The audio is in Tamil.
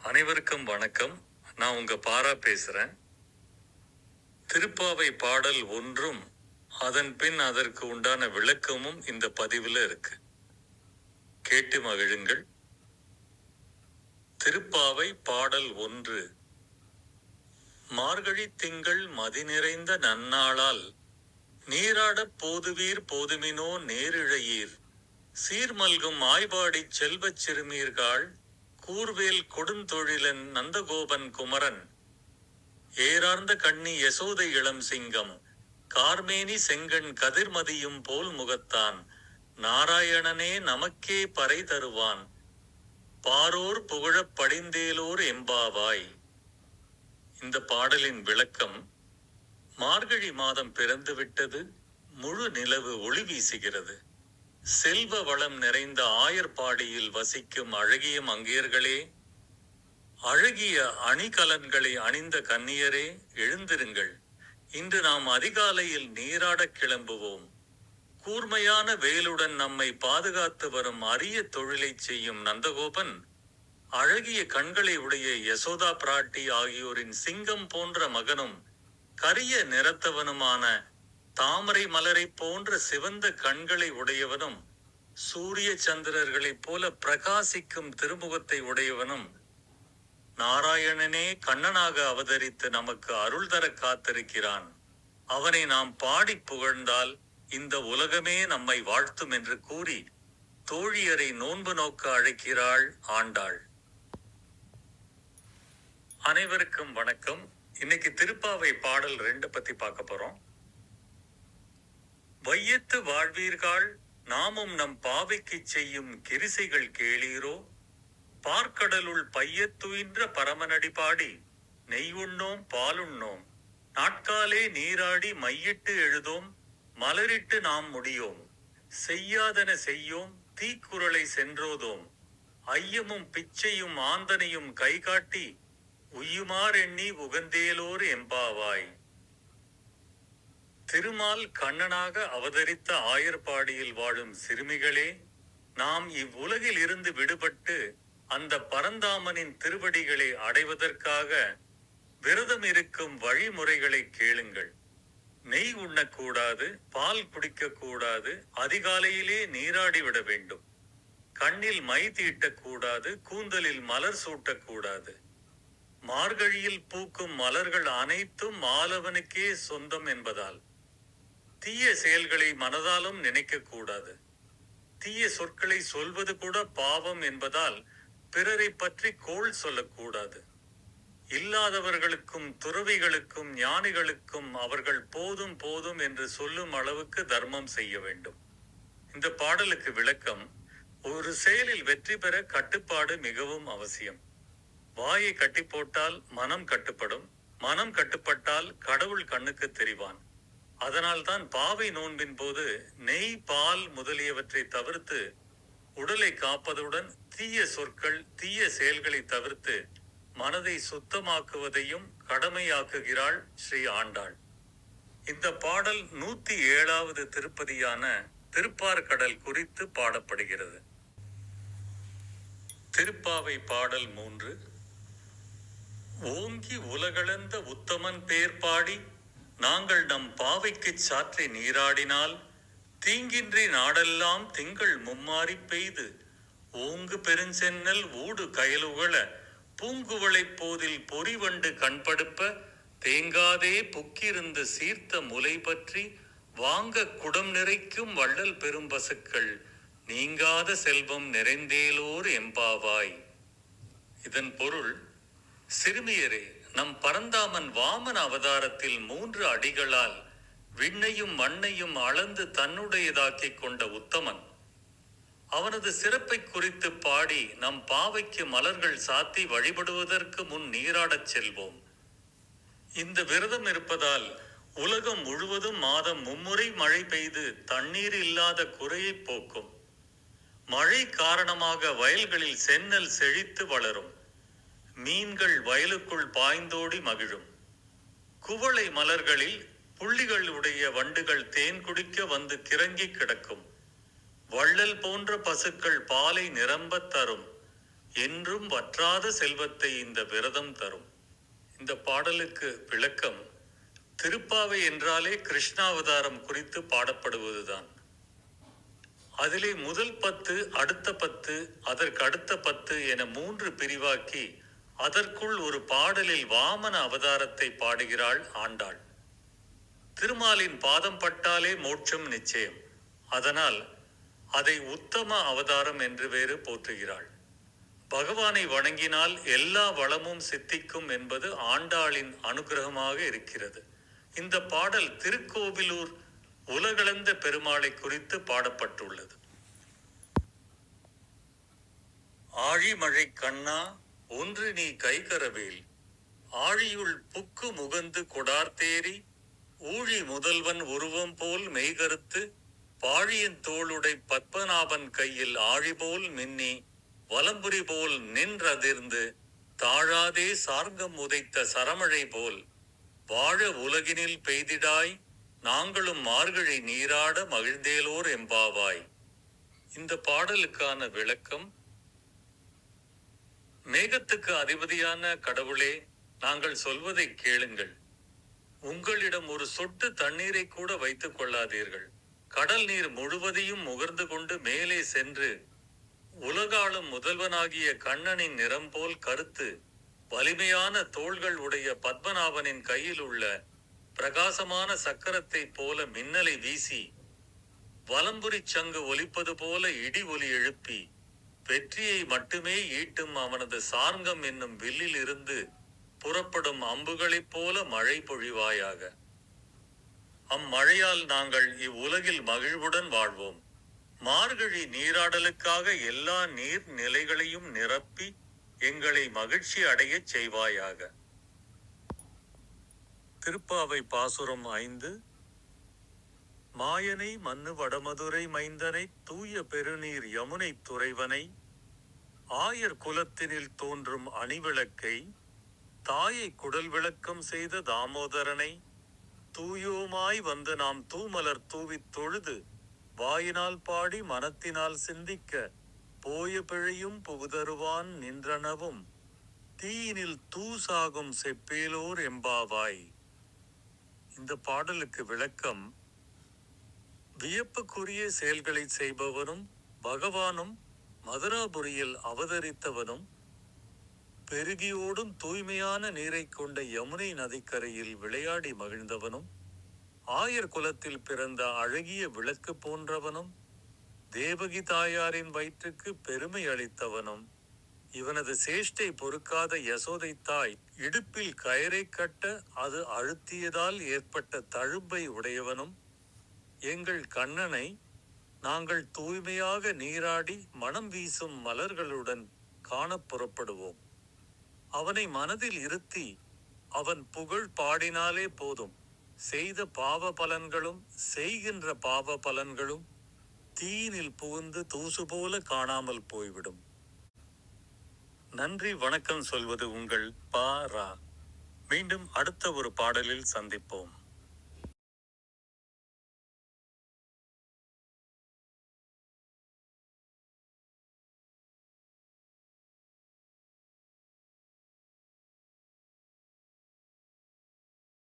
அனைவருக்கும் வணக்கம். நான் உங்க பாரா பேசுறேன். திருப்பாவை பாடல் ஒன்றும் அதன் பின் அதற்கு உண்டான விளக்கமும் இந்த பதிவுல இருக்கு. கேட்டு மகிழுங்கள். திருப்பாவை பாடல் 1. மார்கழி திங்கள் மதி நிறைந்த நன்னாளால் நீராடப் போதுவீர் போதுமினோ நேரிழையீர் சீர்மல்கும் ஆய்பாடிச் செல்வச் சிறுமீர்காள் கூர்வேல் கொடுந்தொழிலன் நந்தகோபன் குமரன் ஏரார்ந்த கண்ணி யசோதை இளம் சிங்கம் கார்மேனி செங்கண் கதிர்மதியும் போல் முகத்தான் நாராயணனே நமக்கே பறை தருவான் பாரோர் புகழப் படிந்தேலோர் எம்பாவாய். இந்த பாடலின் விளக்கம்: மார்கழி மாதம் பிறந்துவிட்டது. முழு நிலவு ஒளி வீசுகிறது. செல்வ வளம் நிறைந்த ஆயர்பாடியில் வசிக்கும் அழகிய மங்கையர்களே, அழகிய அணிகலன்களை அணிந்த கன்னியரே, எழுந்திருங்கள். இன்று நாம் அதிகாலையில் நீராடக் கிளம்புவோம். கூர்மையான வேலுடன் நம்மை பாதுகாத்து வரும் அரிய தொழிலைச் செய்யும் நந்தகோபன், அழகிய கண்களை உடைய யசோதா பிராட்டி ஆகியோரின் சிங்கம் போன்ற மகனும் கரிய நிறத்தவனுமான தாமரை மலரை போன்ற சிவந்த கண்களை உடையவனும் சூரிய சந்திரர்களைப் போல பிரகாசிக்கும் திருமுகத்தை உடையவனும் நாராயணனே கண்ணனாக அவதரித்து நமக்கு அருள் தர காத்திருக்கிறான். அவனை நாம் பாடி புகழ்ந்தால் இந்த உலகமே நம்மை வாழ்த்தும் என்று கூறி தோழியரை நோன்பு நோக்க அழைக்கிறாள் ஆண்டாள். அனைவருக்கும் வணக்கம். இன்னைக்கு திருப்பாவை பாடல் 2 பத்தி பார்க்க போறோம். வையத்து வாழ்வீர்கள் நாமும் நம் பாவைக்குச் செய்யும் கிரிசைகள் கேளீரோ, பார்க்கடலுள் பையத்துயின்ற பரமனடி பாடி நெய்யுண்ணோம் பாலுண்ணோம் நாட்காலே நீராடி மையிட்டு எழுதோம் மலரிட்டு நாம் முடியோம் செய்யாதன செய்யோம் தீக்குறளை சென்றோதோம் ஐயமும் பிச்சையும் ஆந்தனையும் கைகாட்டி உய்யுமாறெண்ணி உகந்தேலோர் எம்பாவாய். திருமால் கண்ணனாக அவதரித்த ஆயர்பாடியில் வாழும் சிறுமிகளே, நாம் இவ்வுலகில் இருந்து விடுபட்டு அந்த பரந்தாமனின் திருவடிகளை அடைவதற்காக விரதம் இருக்கும் வழிமுறைகளை கேளுங்கள். நெய் உண்ணக்கூடாது, பால் குடிக்கக்கூடாது, அதிகாலையிலே நீராடிவிட வேண்டும். கண்ணில் மை தீட்டக்கூடாது, கூந்தலில் மலர் சூட்டக்கூடாது. மார்கழியில் பூக்கும் மலர்கள் அனைத்தும் மாலவனுக்கே சொந்தம் என்பதால் தீய செயல்களை மனதாலும் நினைக்க கூடாது. தீய சொற்களை சொல்வது கூட பாவம் என்பதால் பிறரை பற்றி கோள் சொல்லக்கூடாது. இல்லாதவர்களுக்கும் துறவிகளுக்கும் ஞானிகளுக்கும் அவர்கள் போதும் போதும் என்று சொல்லும் அளவுக்கு தர்மம் செய்ய வேண்டும். இந்த பாடலுக்கு விளக்கம்: ஒரு செயலில் வெற்றி பெற கட்டுப்பாடு மிகவும் அவசியம். வாயை கட்டி போட்டால் மனம் கட்டுப்படும். மனம் கட்டுப்பட்டால் கடவுள் கண்ணுக்கு தெரிவான். அதனால்தான் பாவை நோன்பின் போது நெய், பால் முதலியவற்றை தவிர்த்து உடலை காப்பதுடன் தீய சொற்கள், தீய செயல்களை தவிர்த்து மனதை சுத்தமாக்குவதையும் கடமையாக்குகிறாள் ஸ்ரீ ஆண்டாள். இந்த பாடல் 107வது திருப்பதியான திருப்பார்கடல் குறித்து பாடப்படுகிறது. திருப்பாவை பாடல் 3. ஓங்கி உலகளந்த உத்தமன் பேர் பாடி நாங்கள் நம் பாவைக்குச் சாற்றி நீராடினால் தீங்கின்றி நாடெல்லாம் திங்கள் மும்மாறி பெய்து ஓங்கு பெருஞ்சென்னல் ஊடு கயலுகள பூங்குவளைப் போதில் பொறிவண்டு கண்படுப்ப தேங்காதே புக்கிருந்து சீர்த்த முலை பற்றி வாங்க குடம் நிறைக்கும் வள்ளல் பெரும் பசுக்கள் நீங்காத செல்வம் நிறைந்தேலோர் எம்பாவாய். இதன் பொருள்: சிறுமியரே, நம் பரந்தாமன் வாமன அவதாரத்தில் 3 அடிகளால் விண்ணையும் மண்ணையும் அளந்து தன்னுடையதாக்கிக் கொண்ட உத்தமன். அவனது சிறப்பை குறித்து பாடி நம் பாவைக்கு மலர்கள் சாத்தி வழிபடுவதற்கு முன் நீராடச் செல்வோம். இந்த விரதம் இருப்பதால் உலகம் முழுவதும் மாதம் 3 முறை மழை பெய்து தண்ணீர் இல்லாத குறையை போக்கும். மழை காரணமாக வயல்களில் சென்னல் செழித்து வளரும். மீன்கள் வயலுக்குள் பாய்ந்தோடி மகிழும். குவளை மலர்களில் புள்ளிகள் உடைய வண்டுகள் தேன் குடிக்க வந்து கிறங்கி கிடக்கும். வள்ளல் போன்ற பசுக்கள் பாலை நிரம்பத் தரும். என்றும் வற்றாத செல்வத்தை இந்த விரதம் தரும். இந்த பாடலுக்கு விளக்கம், திருப்பாவை என்றாலே கிருஷ்ணாவதாரம் குறித்து பாடப்படுவதுதான். அதிலே முதல் 10, அடுத்த 10, அதற்கு அடுத்த 10 என 3 பிரிவாக்கி அதற்குள் ஒரு பாடலில் வாமன அவதாரத்தை பாடுகிறாள் ஆண்டாள். திருமாலின் பாதம் பட்டாலே மோட்சம் நிச்சயம். அதனால் அதை உத்தம அவதாரம் என்று வேறு போற்றுகிறாள். பகவானை வணங்கினால் எல்லா வளமும் சித்திக்கும் என்பது ஆண்டாளின் அனுகிரகமாக இருக்கிறது. இந்த பாடல் திருக்கோவிலூர் உலகளந்த பெருமாளை குறித்து பாடப்பட்டுள்ளது. ஆழிமழை கண்ணா ஒன்று நீ கைகரவேல், ஆழியுள் புக்கு முகந்து கொடார்த்தேரி, ஊழி முதல்வன் உருவம் போல் மெய்கருத்து, பாழியன் தோளுடை பத்மநாபன் கையில் ஆழிபோல் மின்னி, வலம்புரி போல் நின்றதிர்ந்து, தாழாதே சார்கம் உதைத்த சரமழை போல், வாழ உலகினில் பெய்திடாய், நாங்களும் மார்கழி நீராட மகிழ்ந்தேலோர் எம்பாவாய். இந்த பாடலுக்கான விளக்கம், மேகத்துக்கு அதிபதியான கடவுளே, நாங்கள் சொல்வதை கேளுங்கள். உங்களிடம் ஒரு சொட்டு தண்ணீரை கூட வைத்துக் கொள்ளாதீர்கள். கடல் நீர் முழுவதையும் முகர்ந்து கொண்டு மேலே சென்று உலகாளும் முதல்வனாகிய கண்ணனின் நிறம் போல் கருத்து வலிமையான தோள்கள் உடைய பத்மநாபனின் கையில் உள்ள பிரகாசமான சக்கரத்தை போல மின்னலை வீசி, வலம்புரிச் சங்கு ஒலிப்பது போல இடி ஒலி எழுப்பி, வெற்றியை மட்டுமே ஈட்டும் அவனது சார்ங்கம் என்னும் வில்லில் இருந்து புறப்படும் அம்புகளைப் போல மழை பொழிவாயாக. அம்மழையால் நாங்கள் இவ்வுலகில் மகிழ்வுடன் வாழ்வோம். மார்கழி நீராடலுக்காக எல்லா நீர் நிலைகளையும் நிரப்பி எங்களை மகிழ்ச்சி அடையச் செய்வாயாக. திருப்பாவை பாசுரம் 5. மாயனை மன்னு வடமதுரை மைந்தனை, தூய பெருநீர் யமுனை துறைவனை, ஆயர் குலத்தினில் தோன்றும் அணிவிளக்கை, தாயை குடல் விளக்கம் செய்த தாமோதரனை, தூயோமாய் வந்து நாம் தூமலர் தூவித் தொழுது, வாயினால் பாடி மனத்தினால் சிந்திக்க, போய பிழையும் புகுதருவான் நின்றனவும், தீயினில் தூசாகும் செப்பேலோர் எம்பாவாய். இந்த பாடலுக்கு விளக்கம், வியப்புக்குரிய செயல்களை செய்பவனும் பகவானும் மதுராபுரியில் அவதரித்தவனும் பெருகியோடும் தூய்மையான நீரை கொண்ட யமுனை நதிக்கரையில் விளையாடி மகிழ்ந்தவனும், ஆயர் குலத்தில் பிறந்த அழகிய விளக்கு போன்றவனும், தேவகி தாயாரின் வயிற்றுக்கு பெருமை அளித்தவனும், இவனது சேஷ்டை பொறுக்காத யசோதை தாய் இடுப்பில் கயரை கட்ட அது அழுத்தியதால் ஏற்பட்ட தழும்பை உடையவனும், எங்கள் கண்ணனை நாங்கள் தூய்மையாக நீராடி மனம் வீசும் மலர்களுடன் காண புறப்படுவோம். அவனை மனதில் இருத்தி அவன் புகழ் பாடினாலே போதும். செய்த பாவ பலன்களும் செய்கின்ற பாவ பலன்களும் தீயினில் புகுந்து தூசு போல காணாமல் போய்விடும். நன்றி வணக்கம் சொல்வது உங்கள் பா. ரா. மீண்டும் அடுத்த ஒரு பாடலில் சந்திப்போம்.